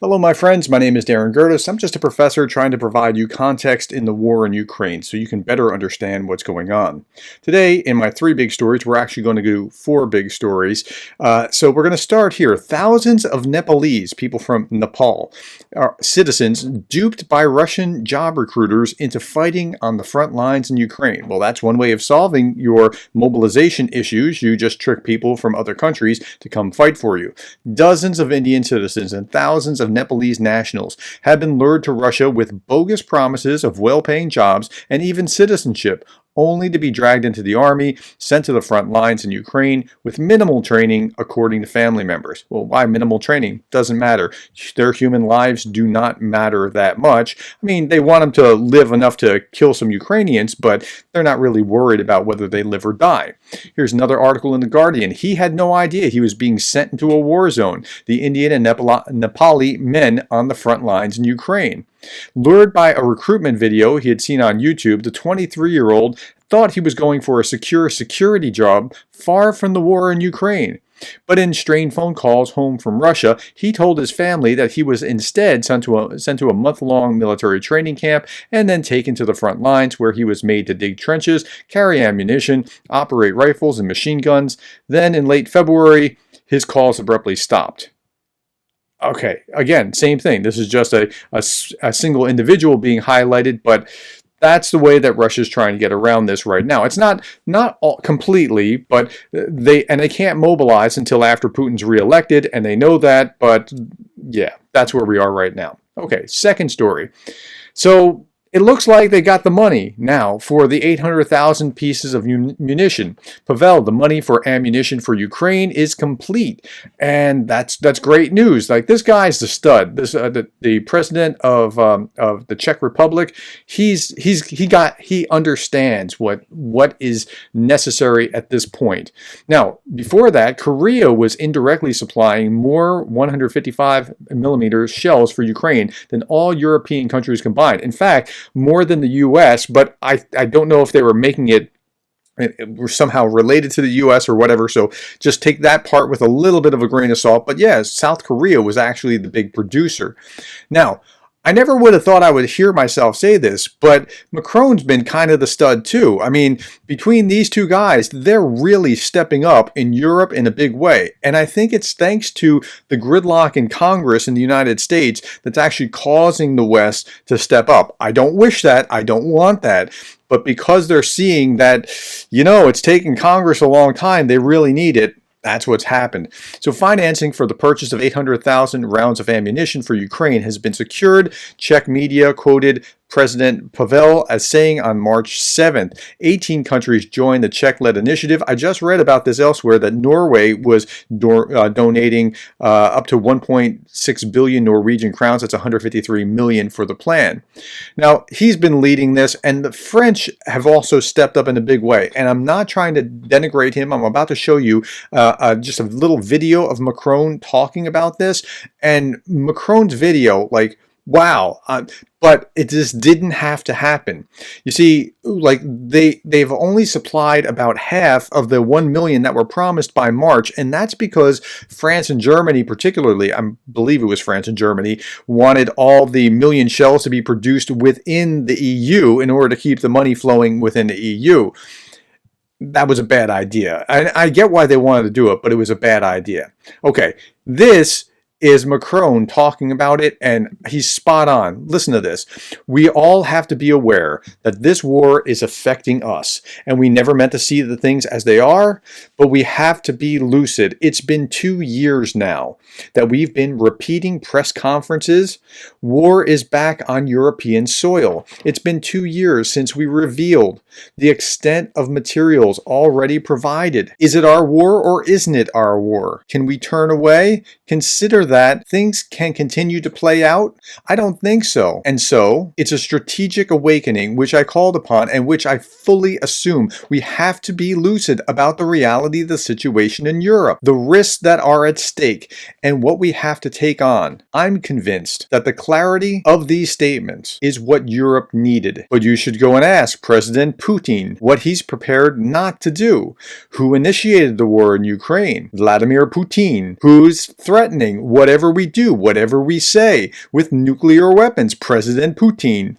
Hello, my friends. My name is Gerdes. I'm just a professor trying to provide you context in the war in Ukraine so you can better understand what's going on. Today, in my three big stories, we're actually going to do four big stories. So we're going to start here. Thousands of Nepalese, people from Nepal, are citizens duped by Russian job recruiters into fighting on the front lines in Ukraine. Well, that's one way of solving your mobilization issues. You just trick people from other countries to come fight for you. Dozens of Indian citizens and thousands of Nepalese nationals have been lured to Russia with bogus promises of well-paying jobs and even citizenship, only to be dragged into the army, sent to the front lines in Ukraine with minimal training, according to family members. Well, why minimal training? Doesn't matter. Their human lives do not matter that much. I mean, they want them to live enough to kill some Ukrainians, but they're not really worried about whether they live or die. Here's another article in The Guardian. He had no idea he was being sent into a war zone. The Indian and Nepali men on the front lines in Ukraine. Lured by a recruitment video he had seen on YouTube, the 23-year-old thought he was going for a secure security job far from the war in Ukraine. But in strained phone calls home from Russia, he told his family that he was instead sent to a month-long military training camp and then taken to the front lines where he was made to dig trenches, carry ammunition, operate rifles and machine guns. Then in late February, his calls abruptly stopped. Okay, again, same thing. This is just a single individual being highlighted, but that's the way that Russia's trying to get around this right now. It's not all completely, but they can't mobilize until after Putin's reelected, and they know that, but yeah, that's where we are right now. Okay, second story. So it looks like they got the money now for the 800,000 pieces of munition. Pavel, the money for ammunition for Ukraine is complete, and that's great news. Like, this guy's the stud. This the president of the Czech Republic. He understands what is necessary at this point. Now, before that, Korea was indirectly supplying more 155 millimeter shells for Ukraine than all European countries combined. In fact, more than the U.S., but I don't know if they were making it were somehow related to the U.S. or whatever, so just take that part with a little bit of a grain of salt. But yeah, South Korea was actually the big producer. Now, I never would have thought I would hear myself say this, but Macron's been kind of the stud too. I mean, between these two guys, they're really stepping up in Europe in a big way. And I think it's thanks to the gridlock in Congress in the United States that's actually causing the West to step up. I don't wish that. I don't want that. But because they're seeing that, it's taken Congress a long time, they really need it. That's what's happened. So financing for the purchase of 800,000 rounds of ammunition for Ukraine has been secured. Czech media quoted President Pavel as saying on March 7th, 18 countries joined the Czech-led initiative. I just read about this elsewhere, that Norway was donating up to 1.6 billion Norwegian crowns. That's 153 million for the plan. Now, he's been leading this, and the French have also stepped up in a big way. And I'm not trying to denigrate him. I'm about to show you just a little video of Macron talking about this. And Macron's video, like, wow. But it just didn't have to happen. You see, like, they've only supplied about half of the 1 million that were promised by March, and that's because France and Germany particularly, I believe it was France and Germany, wanted all the million shells to be produced within the EU in order to keep the money flowing within the EU. That was a bad idea. I get why they wanted to do it, but it was a bad idea. Okay, this is Macron talking about it, and he's spot on. Listen to this. We all have to be aware that this war is affecting us, and we never meant to see the things as they are, but we have to be lucid. It's been 2 years now that we've been repeating press conferences. War is back on European soil. It's been 2 years since we revealed the extent of materials already provided. Is it our war or isn't it our war? Can we turn away? Consider that things can continue to play out? I don't think so. And so, it's a strategic awakening which I called upon and which I fully assume. We have to be lucid about the reality of the situation in Europe, the risks that are at stake, and what we have to take on. I'm convinced that the clarity of these statements is what Europe needed. But you should go and ask President Putin what he's prepared not to do. Who initiated the war in Ukraine? Vladimir Putin. Who's threatening? whatever we do, whatever we say, with nuclear weapons, President Putin.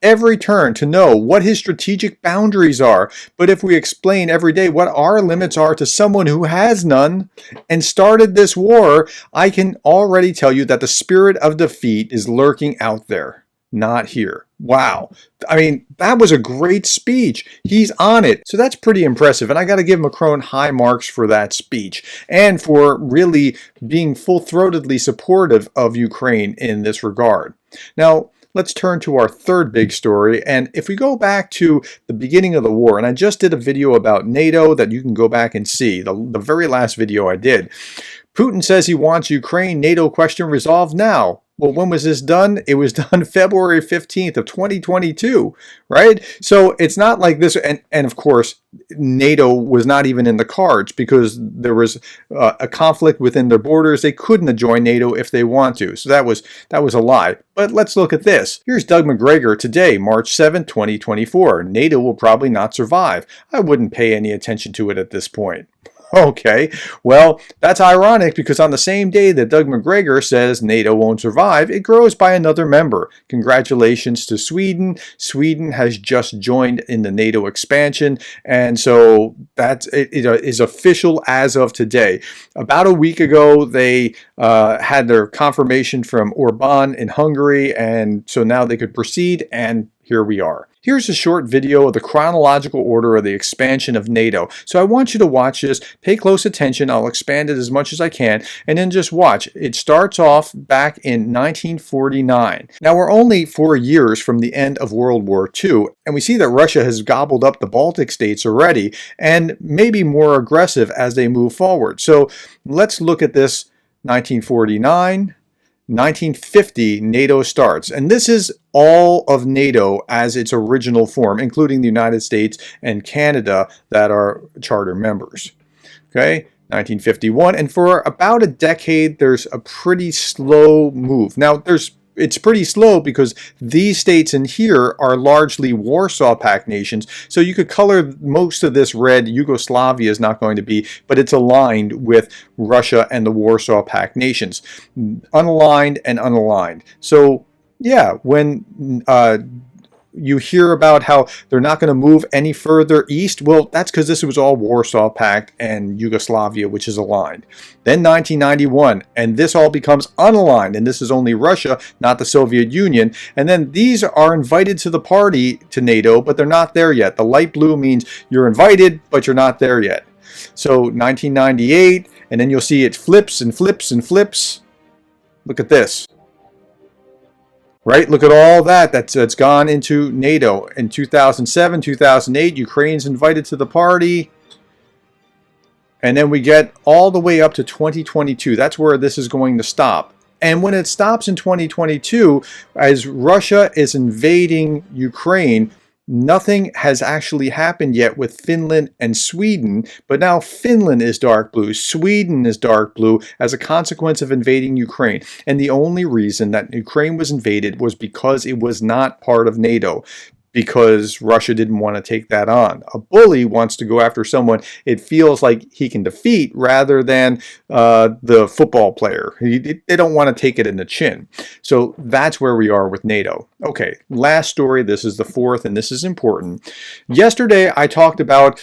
Every turn to know what his strategic boundaries are. But if we explain every day what our limits are to someone who has none and started this war, I can already tell you that the spirit of defeat is lurking out there, not here. Wow. I mean, that was a great speech. He's on it. So that's pretty impressive. And I got to give Macron high marks for that speech and for really being full-throatedly supportive of Ukraine in this regard. Now, let's turn to our third big story. And if we go back to the beginning of the war, and I just did a video about NATO that you can go back and see, the very last video I did. Putin says he wants Ukraine NATO question resolved now. Well, when was this done? It was done February 15th of 2022, right? So it's not like this, and of course, NATO was not even in the cards because there was a conflict within their borders. They couldn't have joined NATO if they want to. So that was a lie. But let's look at this. Here's Doug McGregor today, March 7, 2024. NATO will probably not survive. I wouldn't pay any attention to it at this point. Okay, well, that's ironic because on the same day that Doug McGregor says NATO won't survive, it grows by another member. Congratulations to Sweden. Sweden has just joined in the NATO expansion, and so that is official as of today. About a week ago, they had their confirmation from Orban in Hungary, and so now they could proceed, and here we are. Here's a short video of the chronological order of the expansion of NATO. So I want you to watch this, pay close attention, I'll expand it as much as I can, and then just watch. It starts off back in 1949. Now we're only 4 years from the end of World War II, and we see that Russia has gobbled up the Baltic states already, and may be more aggressive as they move forward. So let's look at this. 1949. 1950, NATO starts, and this is all of NATO as its original form, including the United States and Canada that are charter members. Okay, 1951, and for about a decade, there's a pretty slow move. Now, it's pretty slow because these states in here are largely Warsaw Pact nations. So you could color most of this red. Yugoslavia is not going to be, but it's aligned with Russia and the Warsaw Pact nations. Unaligned and unaligned. So yeah, when you hear about how they're not going to move any further east, well, that's because this was all Warsaw Pact and Yugoslavia, which is aligned. Then 1991, and this all becomes unaligned, and this is only Russia, not the Soviet Union. And then these are invited to the party to NATO, but they're not there yet. The light blue means you're invited, but you're not there yet. So 1998, and then you'll see it flips and flips and flips. Look at this. Right? Look at all that's gone into NATO. In 2007, 2008, Ukraine's invited to the party. And then we get all the way up to 2022. That's where this is going to stop. And when it stops in 2022, as Russia is invading Ukraine, nothing has actually happened yet with Finland and Sweden, but now Finland is dark blue, Sweden is dark blue as a consequence of invading Ukraine. And the only reason that Ukraine was invaded was because it was not part of NATO, because Russia didn't want to take that on. A bully wants to go after someone it feels like he can defeat rather than the football player. They don't want to take it in the chin. So that's where we are with NATO. Okay, last story. This is the fourth, and this is important. Yesterday, I talked about,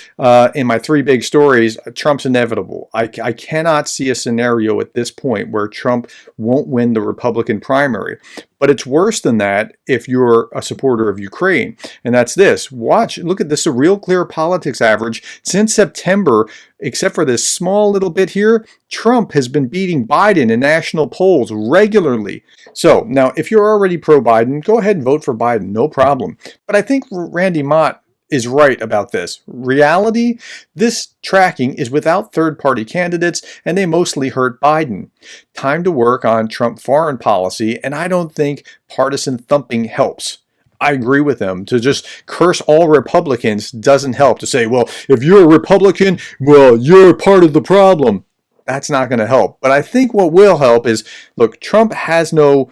in my three big stories, Trump's inevitable. I cannot see a scenario at this point where Trump won't win the Republican primary. But it's worse than that if you're a supporter of Ukraine. And that's this. Watch, look at this, a real clear politics average. Since September, except for this small little bit here, Trump has been beating Biden in national polls regularly. So now, if you're already pro-Biden, go ahead and vote for Biden, no problem. But I think Randy Mott is right about this. Reality, this tracking is without third-party candidates, and they mostly hurt Biden. Time to work on Trump foreign policy, and I don't think partisan thumping helps. I agree with them. To just curse all Republicans doesn't help. To say, well, if you're a Republican, well, you're part of the problem. That's not going to help. But I think what will help is, look, Trump has no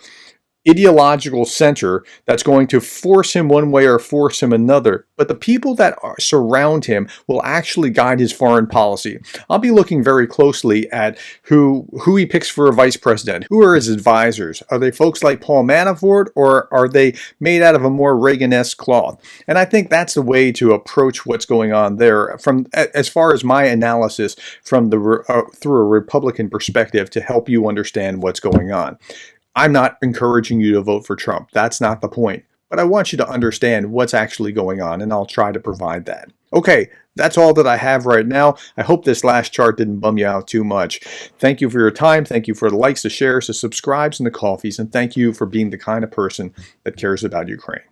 ideological center that's going to force him one way or force him another, but the people that surround him will actually guide his foreign policy. I'll be looking very closely at who he picks for a vice president. Who are his advisors? Are they folks like Paul Manafort, or are they made out of a more Reagan-esque cloth? And I think that's the way to approach what's going on there, from as far as my analysis from the through a Republican perspective, to help you understand what's going on. I'm not encouraging you to vote for Trump. That's not the point. But I want you to understand what's actually going on, and I'll try to provide that. Okay, that's all that I have right now. I hope this last chart didn't bum you out too much. Thank you for your time. Thank you for the likes, the shares, the subscribes, and the coffees. And thank you for being the kind of person that cares about Ukraine.